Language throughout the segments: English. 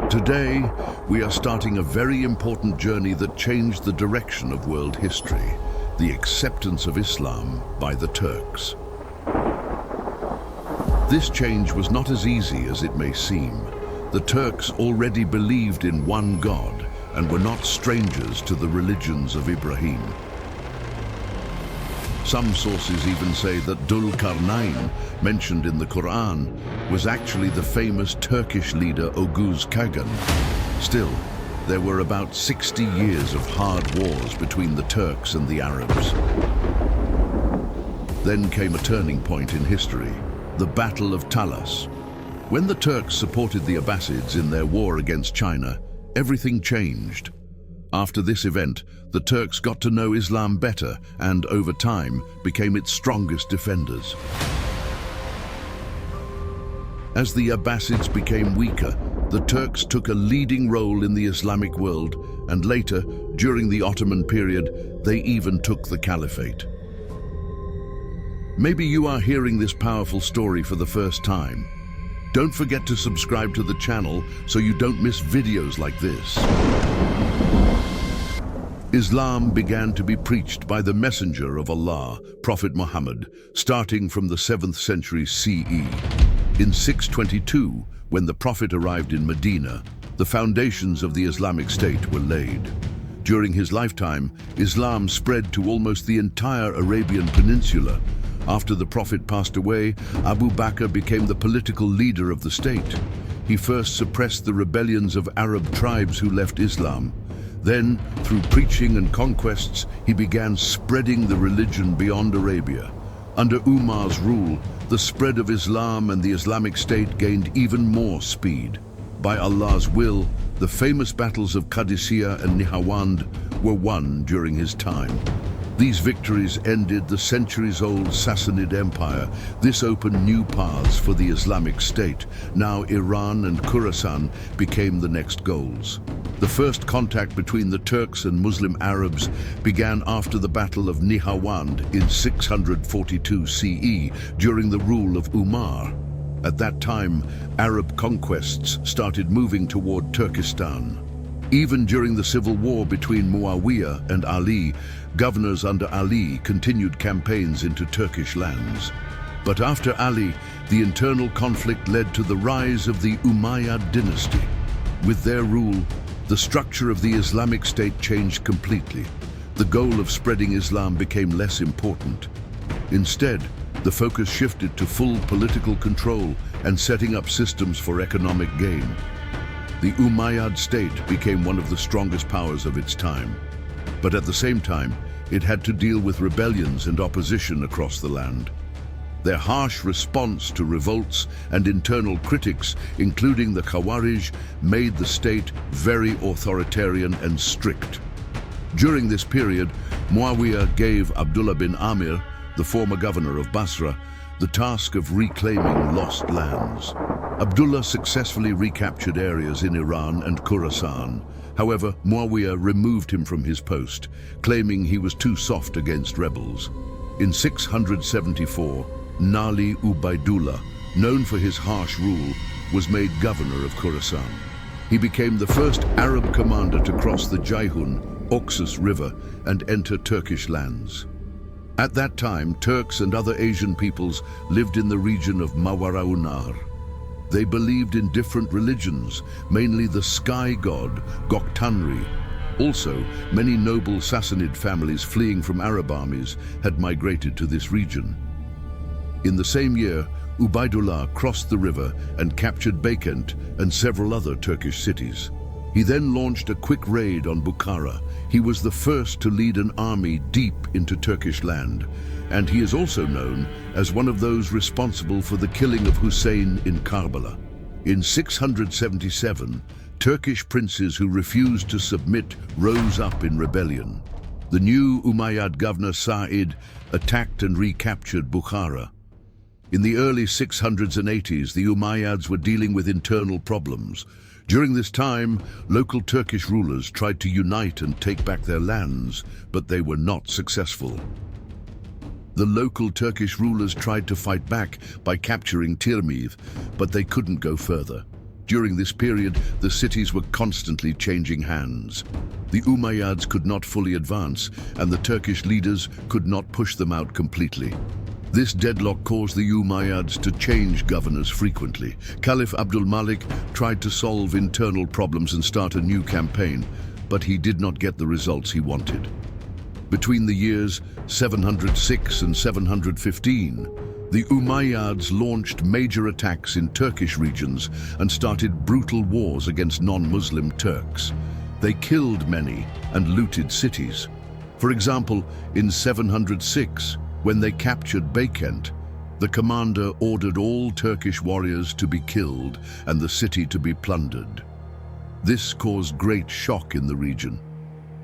Today, we are starting a very important journey that changed the direction of world history, the acceptance of Islam by the Turks. This change was not as easy as it may seem. The Turks already believed in one God and were not strangers to the religions of Ibrahim. Some sources even say that Dhul Qarnayn, mentioned in the Qur'an, was actually the famous Turkish leader Oguz Kagan. Still, there were about 60 years of hard wars between the Turks and the Arabs. Then came a turning point in history, the Battle of Talas. When the Turks supported the Abbasids in their war against China, everything changed. After this event, the Turks got to know Islam better and, over time, became its strongest defenders. As the Abbasids became weaker, the Turks took a leading role in the Islamic world, and later, during the Ottoman period, they even took the caliphate. Maybe you are hearing this powerful story for the first time. Don't forget to subscribe to the channel so you don't miss videos like this. Islam began to be preached by the messenger of Allah, Prophet Muhammad, starting from the 7th century CE. In 622, when the Prophet arrived in Medina, the foundations of the Islamic State were laid. During his lifetime, Islam spread to almost the entire Arabian Peninsula. After the Prophet passed away, Abu Bakr became the political leader of the state. He first suppressed the rebellions of Arab tribes who left Islam. Then, through preaching and conquests, he began spreading the religion beyond Arabia. Under Umar's rule, the spread of Islam and the Islamic State gained even more speed. By Allah's will, the famous battles of Qadisiyah and Nihawand were won during his time. These victories ended the centuries-old Sassanid Empire. This opened new paths for the Islamic State. Now Iran and Khorasan became the next goals. The first contact between the Turks and Muslim Arabs began after the Battle of Nihawand in 642 CE during the rule of Umar. At that time, Arab conquests started moving toward Turkestan. Even during the civil war between Muawiyah and Ali, governors under Ali continued campaigns into Turkish lands. But after Ali, the internal conflict led to the rise of the Umayyad dynasty. With their rule, the structure of the Islamic State changed completely. The goal of spreading Islam became less important. Instead, the focus shifted to full political control and setting up systems for economic gain. The Umayyad state became one of the strongest powers of its time. But at the same time, it had to deal with rebellions and opposition across the land. Their harsh response to revolts and internal critics, including the Khawarij, made the state very authoritarian and strict. During this period, Muawiyah gave Abdullah bin Amir, the former governor of Basra, the task of reclaiming lost lands. Abdullah successfully recaptured areas in Iran and Khorasan. However, Muawiyah removed him from his post, claiming he was too soft against rebels. In 674, Nali Ubaidullah, known for his harsh rule, was made governor of Khorasan. He became the first Arab commander to cross the Ceyhun, Oxus River, and enter Turkish lands. At that time, Turks and other Asian peoples lived in the region of Mawara-Unar. They believed in different religions, mainly the sky god, Göktürks. Also, many noble Sassanid families fleeing from Arab armies had migrated to this region. In the same year, Ubaidullah crossed the river and captured Beykent and several other Turkish cities. He then launched a quick raid on Bukhara. He was the first to lead an army deep into Turkish land, and he is also known as one of those responsible for the killing of Hussein in Karbala. In 677, Turkish princes who refused to submit rose up in rebellion. The new Umayyad governor Sa'id attacked and recaptured Bukhara. In the early 600s and 80s, the Umayyads were dealing with internal problems. During this time, local Turkish rulers tried to unite and take back their lands, but they were not successful. The local Turkish rulers tried to fight back by capturing Tirmidh, but they couldn't go further. During this period, the cities were constantly changing hands. The Umayyads could not fully advance, and the Turkish leaders could not push them out completely. This deadlock caused the Umayyads to change governors frequently. Caliph Abdul Malik tried to solve internal problems and start a new campaign, but he did not get the results he wanted. Between the years 706 and 715, the Umayyads launched major attacks in Turkish regions and started brutal wars against non-Muslim Turks. They killed many and looted cities. For example, in 706, when they captured Beykent, the commander ordered all Turkish warriors to be killed and the city to be plundered. This caused great shock in the region.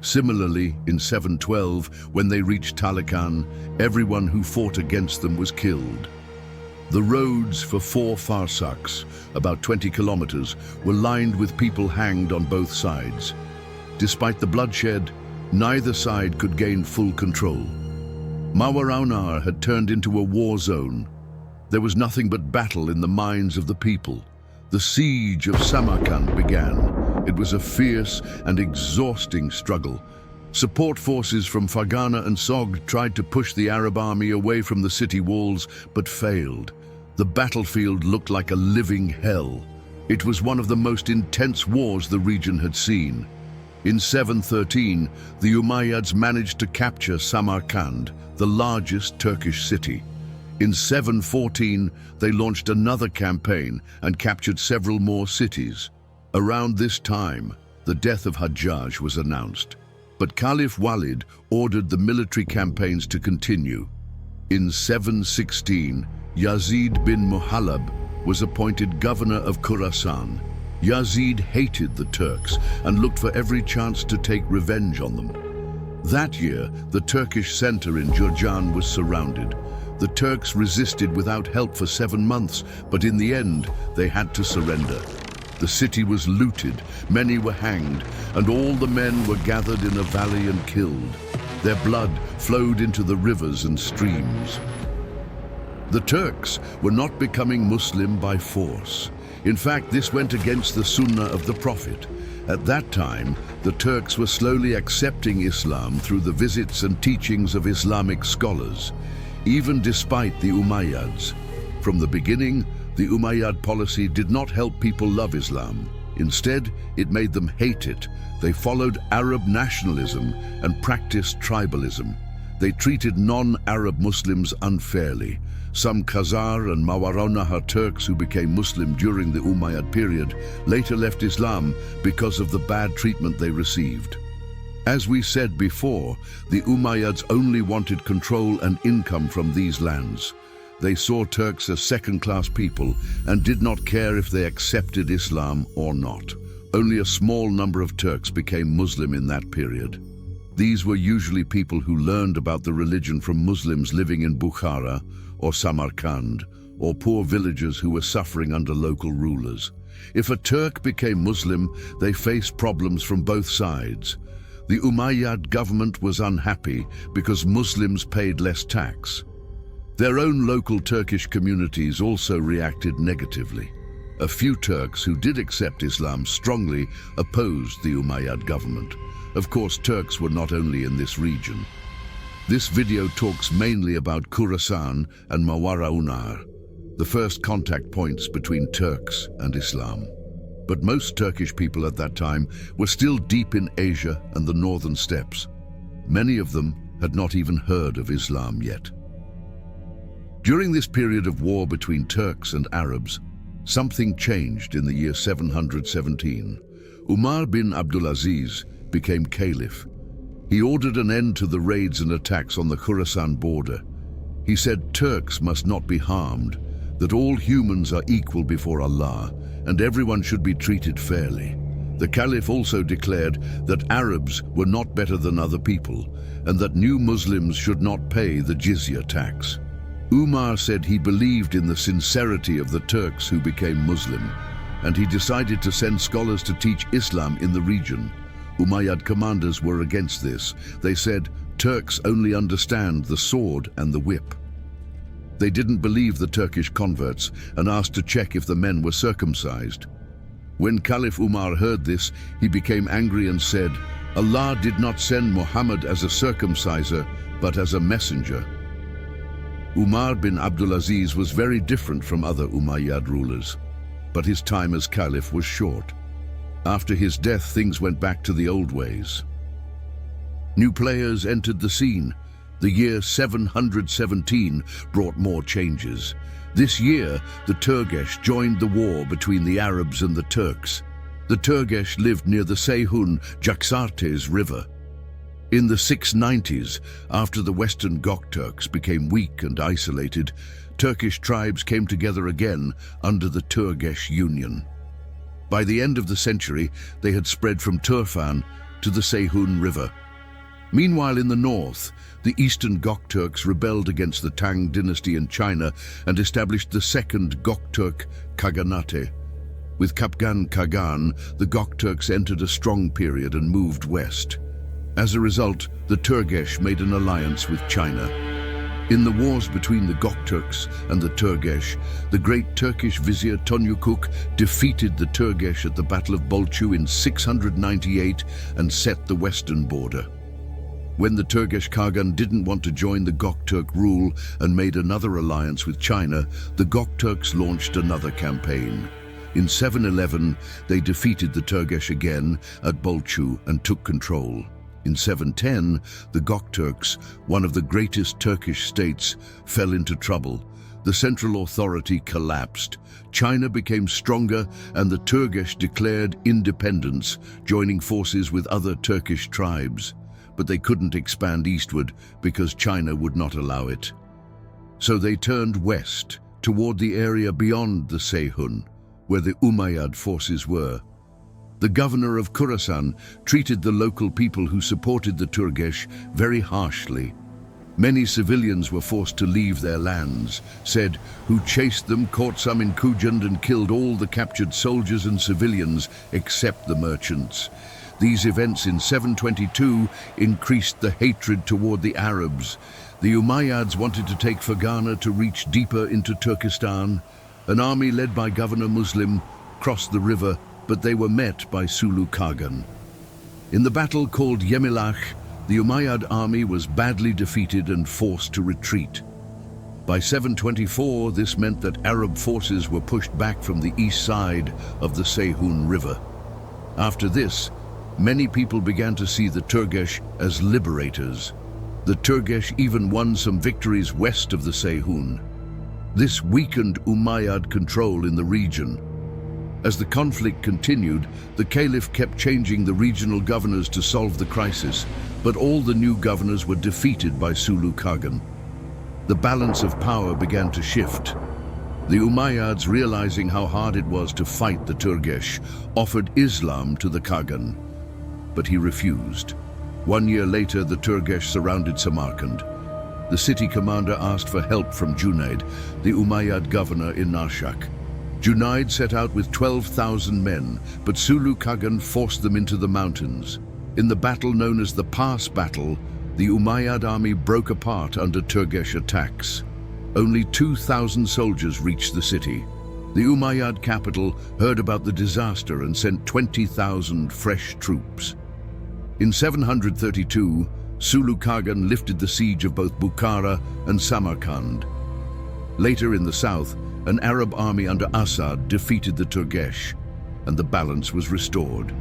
Similarly, in 712, when they reached Talakan, everyone who fought against them was killed. The roads for 4 farsakhs, about 20 kilometers, were lined with people hanged on both sides. Despite the bloodshed, neither side could gain full control. Mawaraonar had turned into a war zone. There was nothing but battle in the minds of the people. The siege of Samarkand began. It was a fierce and exhausting struggle. Support forces from Fargana and Sogd tried to push the Arab army away from the city walls, but failed. The battlefield looked like a living hell. It was one of the most intense wars the region had seen. In 713, the Umayyads managed to capture Samarkand, the largest Turkish city. In 714, they launched another campaign and captured several more cities. Around this time, the death of Hajjaj was announced, but Caliph Walid ordered the military campaigns to continue. In 716, Yazid bin Muhallab was appointed governor of Khorasan. Yazid hated the Turks and looked for every chance to take revenge on them. That year, the Turkish center in Jurjan was surrounded. The Turks resisted without help for 7 months, but in the end, they had to surrender. The city was looted, many were hanged, and all the men were gathered in a valley and killed. Their blood flowed into the rivers and streams. The Turks were not becoming Muslim by force. In fact, this went against the Sunnah of the Prophet. At that time, the Turks were slowly accepting Islam through the visits and teachings of Islamic scholars, even despite the Umayyads. From the beginning, the Umayyad policy did not help people love Islam. Instead, it made them hate it. They followed Arab nationalism and practiced tribalism. They treated non-Arab Muslims unfairly. Some Khazar and Mawaraonar Turks who became Muslim during the Umayyad period later left Islam because of the bad treatment they received. As we said before, the Umayyads only wanted control and income from these lands. They saw Turks as second-class people and did not care if they accepted Islam or not. Only a small number of Turks became Muslim in that period. These were usually people who learned about the religion from Muslims living in Bukhara or Samarkand, or poor villagers who were suffering under local rulers. If a Turk became Muslim, they faced problems from both sides. The Umayyad government was unhappy because Muslims paid less tax. Their own local Turkish communities also reacted negatively. A few Turks who did accept Islam strongly opposed the Umayyad government. Of course, Turks were not only in this region. This video talks mainly about Khorasan and Mawaraonar, the first contact points between Turks and Islam. But most Turkish people at that time were still deep in Asia and the northern steppes. Many of them had not even heard of Islam yet. During this period of war between Turks and Arabs, something changed in the year 717. Umar bin al-Aziz became caliph. He ordered an end to the raids and attacks on the Khorasan border. He said Turks must not be harmed, that all humans are equal before Allah, and everyone should be treated fairly. The Caliph also declared that Arabs were not better than other people, and that new Muslims should not pay the jizya tax. Umar said he believed in the sincerity of the Turks who became Muslim, and he decided to send scholars to teach Islam in the region. Umayyad commanders were against this. They said, Turks only understand the sword and the whip. They didn't believe the Turkish converts and asked to check if the men were circumcised. When Caliph Umar heard this, he became angry and said, "Allah did not send Muhammad as a circumciser, but as a messenger." Umar bin al-Aziz was very different from other Umayyad rulers, but his time as caliph was short. After his death, things went back to the old ways. New players entered the scene. The year 717 brought more changes. This year, the Türgesh joined the war between the Arabs and the Turks. The Türgesh lived near the Ceyhun-Jaxartes River. In the 690s, after the western Göktürks became weak and isolated, Turkish tribes came together again under the Türgesh Union. By the end of the century, they had spread from Turfan to the Ceyhun River. Meanwhile, in the north, the eastern Göktürks rebelled against the Tang dynasty in China and established the second Göktürk Khaganate. With Kapgan Kagan, the Göktürks entered a strong period and moved west. As a result, the Türgesh made an alliance with China. In the wars between the Göktürks and the Türgesh, the great Turkish vizier Tonyukuk defeated the Türgesh at the Battle of Bolchu in 698 and set the western border. When the Turkish Khagan didn't want to join the Göktürk rule and made another alliance with China, the Göktürks launched another campaign. In 711, they defeated the Turgesh again at Bolchu and took control. In 710, the Göktürks, one of the greatest Turkish states, fell into trouble. The central authority collapsed. China became stronger and the Turgesh declared independence, joining forces with other Turkish tribes. But they couldn't expand eastward because China would not allow it. So they turned west, toward the area beyond the Ceyhun, where the Umayyad forces were. The governor of Khorasan treated the local people who supported the Turgesh very harshly. Many civilians were forced to leave their lands, said, who chased them, caught some in Kujund and killed all the captured soldiers and civilians except the merchants. These events in 722 increased the hatred toward the Arabs. The Umayyads wanted to take Fergana to reach deeper into Turkestan. An army led by Governor Muslim crossed the river, but they were met by Sulu Khagan. In the battle called Yemilach, the Umayyad army was badly defeated and forced to retreat. By 724, this meant that Arab forces were pushed back from the east side of the Ceyhun River. After this, many people began to see the Turgesh as liberators. The Turgesh even won some victories west of the Ceyhun. This weakened Umayyad control in the region. As the conflict continued, the caliph kept changing the regional governors to solve the crisis, but all the new governors were defeated by Sulu Khagan. The balance of power began to shift. The Umayyads, realizing how hard it was to fight the Turgesh, offered Islam to the Khagan, but he refused. 1 year later, the Turgesh surrounded Samarkand. The city commander asked for help from Junayd, the Umayyad governor in Narshak. Junayd set out with 12,000 men, but Sulu Khagan forced them into the mountains. In the battle known as the Pass Battle, the Umayyad army broke apart under Turgesh attacks. Only 2,000 soldiers reached the city. The Umayyad capital heard about the disaster and sent 20,000 fresh troops. In 732, Sulu Khagan lifted the siege of both Bukhara and Samarkand. Later in the south, an Arab army under Asad defeated the Turgesh, and the balance was restored.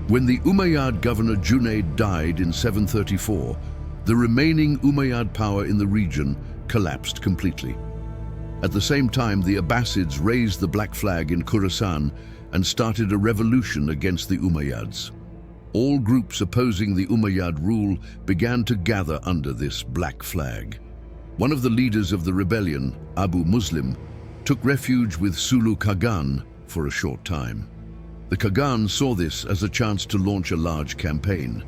When the Umayyad governor Junayd died in 734, the remaining Umayyad power in the region collapsed completely. At the same time, the Abbasids raised the black flag in Khorasan and started a revolution against the Umayyads. All groups opposing the Umayyad rule began to gather under this black flag. One of the leaders of the rebellion, Abu Muslim, took refuge with Sulu Khagan for a short time. The Khagan saw this as a chance to launch a large campaign.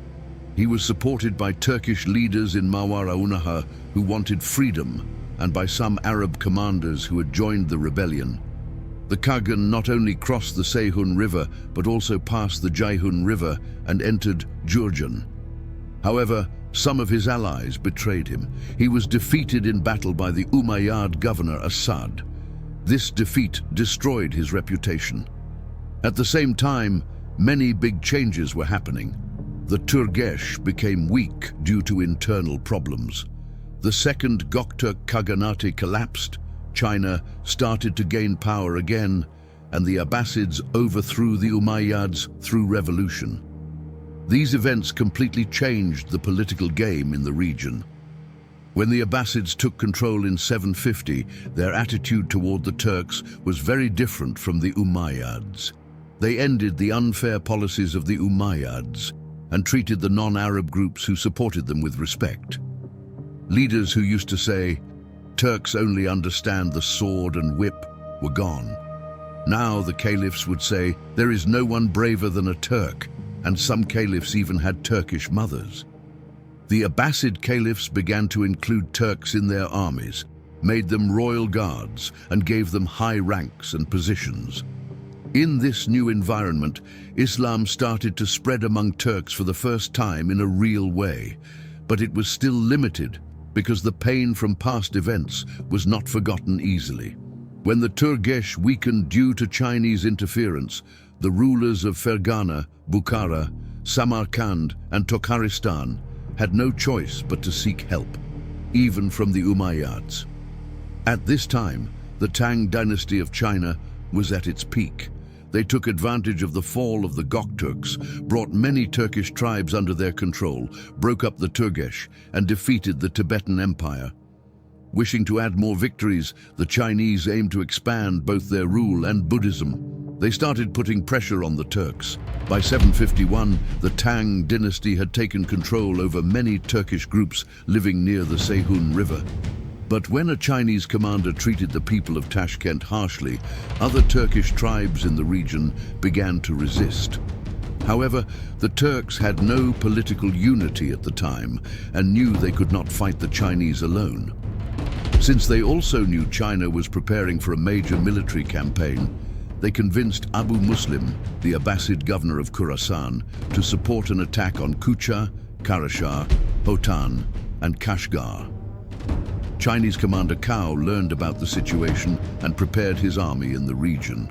He was supported by Turkish leaders in Mawara-Unaha who wanted freedom, and by some Arab commanders who had joined the rebellion. The Khagan not only crossed the Ceyhun River, but also passed the Ceyhun River and entered Jurjan. However, some of his allies betrayed him. He was defeated in battle by the Umayyad governor Asad. This defeat destroyed his reputation. At the same time, many big changes were happening. The Türgesh became weak due to internal problems. The second Göktürk Khaganate collapsed, China started to gain power again, and the Abbasids overthrew the Umayyads through revolution. These events completely changed the political game in the region. When the Abbasids took control in 750, their attitude toward the Turks was very different from the Umayyads. They ended the unfair policies of the Umayyads and treated the non-Arab groups who supported them with respect. Leaders who used to say, "Turks only understand the sword and whip," were gone. Now the caliphs would say, "There is no one braver than a Turk," and some caliphs even had Turkish mothers. The Abbasid caliphs began to include Turks in their armies, made them royal guards, and gave them high ranks and positions. In this new environment, Islam started to spread among Turks for the first time in a real way, but it was still limited because the pain from past events was not forgotten easily. When the Turgesh weakened due to Chinese interference, the rulers of Fergana, Bukhara, Samarkand, and Turkestan had no choice but to seek help, even from the Umayyads. At this time, the Tang dynasty of China was at its peak. They took advantage of the fall of the Göktürks, brought many Turkish tribes under their control, broke up the Turgesh, and defeated the Tibetan Empire. Wishing to add more victories, the Chinese aimed to expand both their rule and Buddhism. They started putting pressure on the Turks. By 751, the Tang dynasty had taken control over many Turkish groups living near the Seyhun River. But when a Chinese commander treated the people of Tashkent harshly, other Turkish tribes in the region began to resist. However, the Turks had no political unity at the time and knew they could not fight the Chinese alone. Since they also knew China was preparing for a major military campaign, they convinced Abu Muslim, the Abbasid governor of Khorasan, to support an attack on Kucha, Karashar, Hotan, and Kashgar. Chinese commander Cao learned about the situation and prepared his army in the region.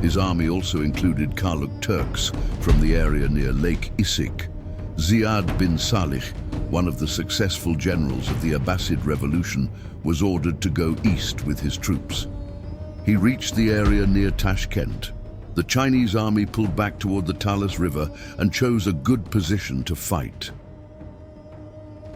His army also included Karluk Turks from the area near Lake Issyk. Ziyad bin Salih, one of the successful generals of the Abbasid revolution, was ordered to go east with his troops. He reached the area near Tashkent. The Chinese army pulled back toward the Talas River and chose a good position to fight.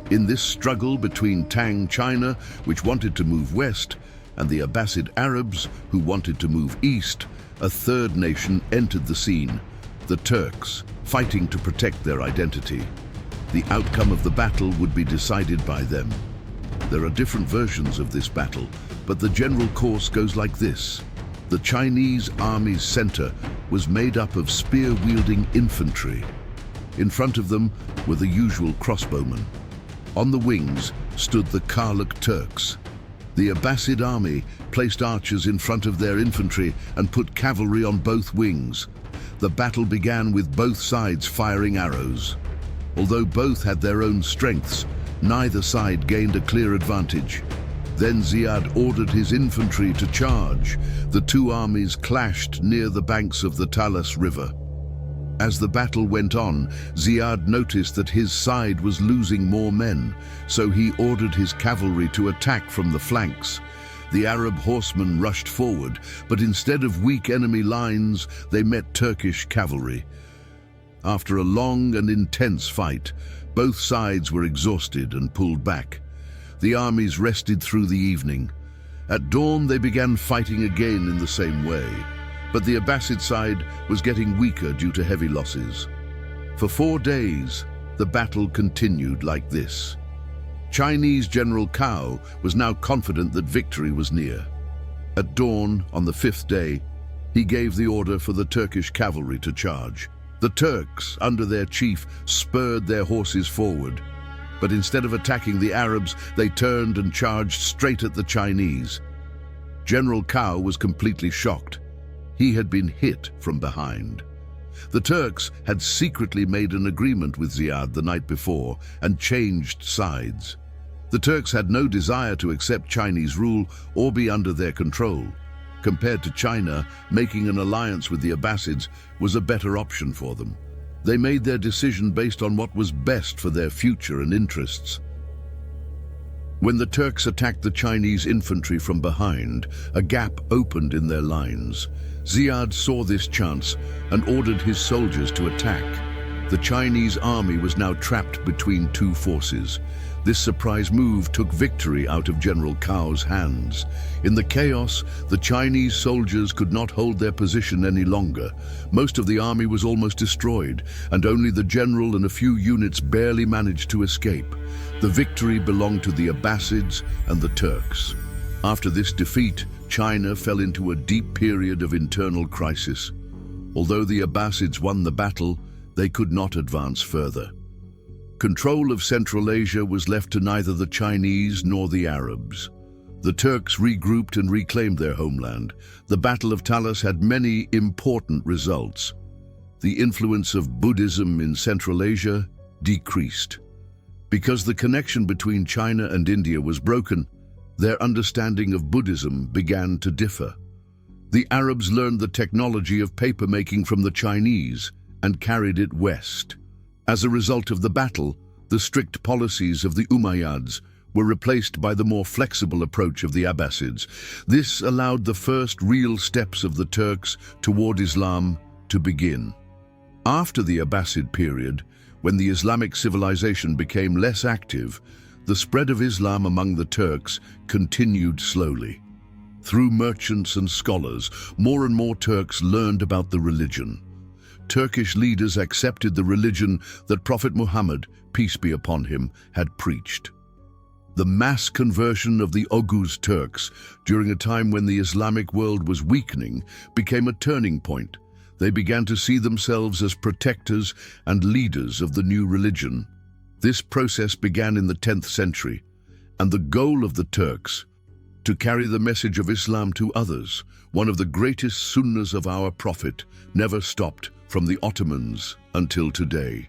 In this struggle between Tang China, which wanted to move west, and the Abbasid Arabs, who wanted to move east, a third nation entered the scene, the Turks, fighting to protect their identity. The outcome of the battle would be decided by them. There are different versions of this battle, but the general course goes like this. The Chinese army's center was made up of spear-wielding infantry. In front of them were the usual crossbowmen. On the wings stood the Karluk Turks. The Abbasid army placed archers in front of their infantry and put cavalry on both wings. The battle began with both sides firing arrows. Although both had their own strengths, neither side gained a clear advantage. Then Ziyad ordered his infantry to charge. The two armies clashed near the banks of the Talas River. As the battle went on, Ziyad noticed that his side was losing more men, so he ordered his cavalry to attack from the flanks. The Arab horsemen rushed forward, but instead of weak enemy lines, they met Turkish cavalry. After a long and intense fight, both sides were exhausted and pulled back. The armies rested through the evening. At dawn, they began fighting again in the same way. But the Abbasid side was getting weaker due to heavy losses. For 4 days, the battle continued like this. Chinese General Cao was now confident that victory was near. At dawn, on the 5th day, he gave the order for the Turkish cavalry to charge. The Turks, under their chief, spurred their horses forward. But instead of attacking the Arabs, they turned and charged straight at the Chinese. General Cao was completely shocked. He had been hit from behind. The Turks had secretly made an agreement with Ziyad the night before and changed sides. The Turks had no desire to accept Chinese rule or be under their control. Compared to China, making an alliance with the Abbasids was a better option for them. They made their decision based on what was best for their future and interests. When the Turks attacked the Chinese infantry from behind, a gap opened in their lines. Ziyad saw this chance and ordered his soldiers to attack. The Chinese army was now trapped between two forces. This surprise move took victory out of General Cao's hands. In the chaos, the Chinese soldiers could not hold their position any longer. Most of the army was almost destroyed, and only the general and a few units barely managed to escape. The victory belonged to the Abbasids and the Turks. After this defeat, China fell into a deep period of internal crisis. Although the Abbasids won the battle, they could not advance further. Control of Central Asia was left to neither the Chinese nor the Arabs. The Turks regrouped and reclaimed their homeland. The Battle of Talas had many important results. The influence of Buddhism in Central Asia decreased. Because the connection between China and India was broken, their understanding of Buddhism began to differ. The Arabs learned the technology of papermaking from the Chinese and carried it west. As a result of the battle, the strict policies of the Umayyads were replaced by the more flexible approach of the Abbasids. This allowed the first real steps of the Turks toward Islam to begin. After the Abbasid period, when the Islamic civilization became less active, the spread of Islam among the Turks continued slowly. Through merchants and scholars, more and more Turks learned about the religion. Turkish leaders accepted the religion that Prophet Muhammad, peace be upon him, had preached. The mass conversion of the Oghuz Turks during a time when the Islamic world was weakening became a turning point. They began to see themselves as protectors and leaders of the new religion. This process began in the 10th century, and the goal of the Turks, to carry the message of Islam to others, one of the greatest sunnahs of our Prophet, never stopped from the Ottomans until today.